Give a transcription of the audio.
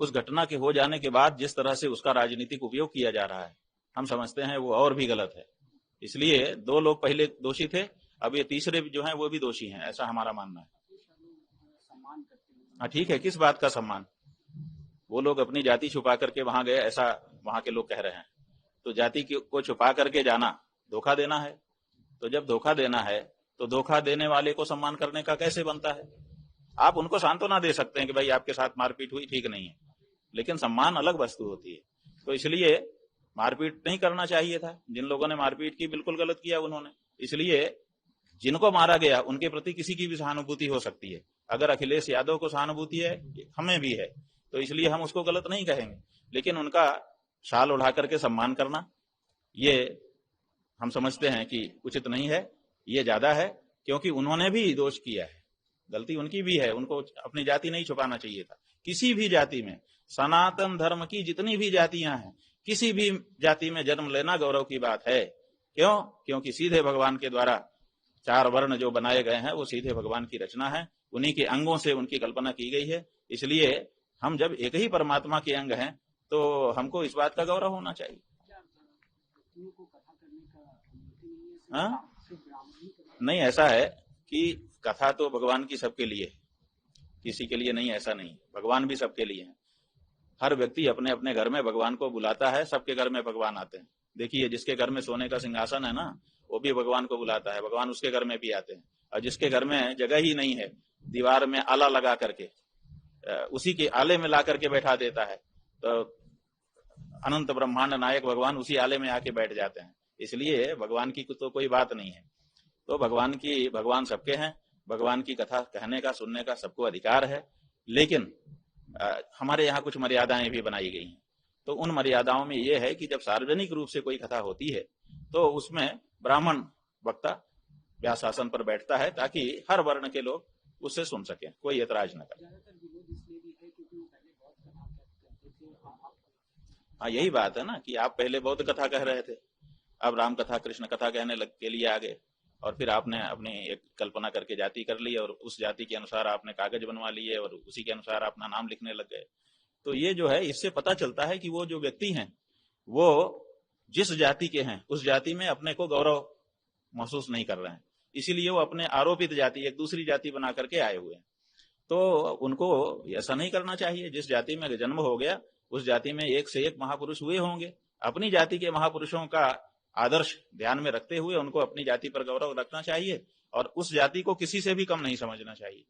उस घटना के हो जाने के बाद जिस तरह से उसका राजनीतिक उपयोग किया जा रहा है, हम समझते हैं वो और भी गलत है। इसलिए 2 लोग पहले दोषी थे, अब ये तीसरे जो हैं वो भी दोषी हैं, ऐसा हमारा मानना है। हाँ ठीक है, किस बात का सम्मान? वो लोग अपनी जाति छुपा करके वहां गए, ऐसा वहां के लोग कह रहे हैं। तो जाति को छुपा करके जाना धोखा देना है। तो जब धोखा देना है तो धोखा देने वाले को सम्मान करने का कैसे बनता है? आप उनको सांत्वना दे सकते हैं कि भाई आपके साथ मारपीट हुई, ठीक नहीं है, लेकिन सम्मान अलग वस्तु होती है। तो इसलिए मारपीट नहीं करना चाहिए था। जिन लोगों ने मारपीट की बिल्कुल गलत किया उन्होंने। इसलिए जिनको मारा गया उनके प्रति किसी की भी सहानुभूति हो सकती है। अगर अखिलेश यादव को सहानुभूति है, हमें भी है, तो इसलिए हम उसको गलत नहीं कहेंगे, लेकिन उनका शाल उठा करके सम्मान करना ये हम समझते हैं कि उचित नहीं है, ये ज्यादा है, क्योंकि उन्होंने भी दोष किया है, गलती उनकी भी है। उनको अपनी जाति नहीं छुपाना चाहिए था। किसी भी जाति में, सनातन धर्म की जितनी भी जातियां हैं, किसी भी जाति में जन्म लेना गौरव की बात है। क्यों? क्योंकि सीधे भगवान के द्वारा 4 वर्ण जो बनाए गए हैं वो सीधे भगवान की रचना है, उन्हीं के अंगों से उनकी कल्पना की गई है। इसलिए हम जब एक ही परमात्मा के अंग हैं तो हमको इस बात का गौरव होना चाहिए। हाँ? नहीं, ऐसा है कि कथा तो भगवान की सबके लिए है, किसी के लिए नहीं, ऐसा नहीं। भगवान भी सबके लिए है। हर व्यक्ति अपने अपने घर में भगवान को बुलाता है, सबके घर में भगवान आते हैं। देखिए, जिसके घर में सोने का सिंहासन है ना, वो भी भगवान को बुलाता है, भगवान उसके घर में भी आते हैं। और जिसके घर में जगह ही नहीं है, दीवार में आला लगा करके उसी के आले में ला करके बैठा देता है, तो अनंत ब्रह्मांड नायक भगवान उसी आले में आके बैठ जाते हैं। इसलिए भगवान की तो कोई बात नहीं है। तो भगवान सबके हैं। भगवान की कथा कहने का, सुनने का सबको अधिकार है, लेकिन हमारे यहाँ कुछ मर्यादाएं भी बनाई गई हैं। तो उन मर्यादाओं में यह है कि जब सार्वजनिक रूप से कोई कथा होती है तो उसमें ब्राह्मण वक्ता व्यासासन पर बैठता है, ताकि हर वर्ण के लोग उससे सुन सकें, कोई ऐतराज न करे। हाँ, यही बात है ना कि आप पहले बौद्ध कथा कह रहे थे, अब राम कथा, कृष्ण कथा कहने के लिए आ गए, और फिर आपने अपनी एक कल्पना करके जाति कर ली और उस जाति के अनुसार आपने कागज बनवा लिए और उसी के अनुसार अपना नाम लिखने लग गए। तो ये जो है, इससे पता चलता है कि वो जो व्यक्ति हैं वो जिस जाति के हैं उस जाति में अपने को गौरव महसूस नहीं कर रहे हैं, इसीलिए वो अपने आरोपित जाति, एक दूसरी जाति बना करके आए हुए हैं। तो उनको ऐसा नहीं करना चाहिए। जिस जाति में जन्म हो गया उस जाति में एक से एक महापुरुष हुए होंगे। अपनी जाति के महापुरुषों का आदर्श ध्यान में रखते हुए उनको अपनी जाति पर गौरव रखना चाहिए और उस जाति को किसी से भी कम नहीं समझना चाहिए।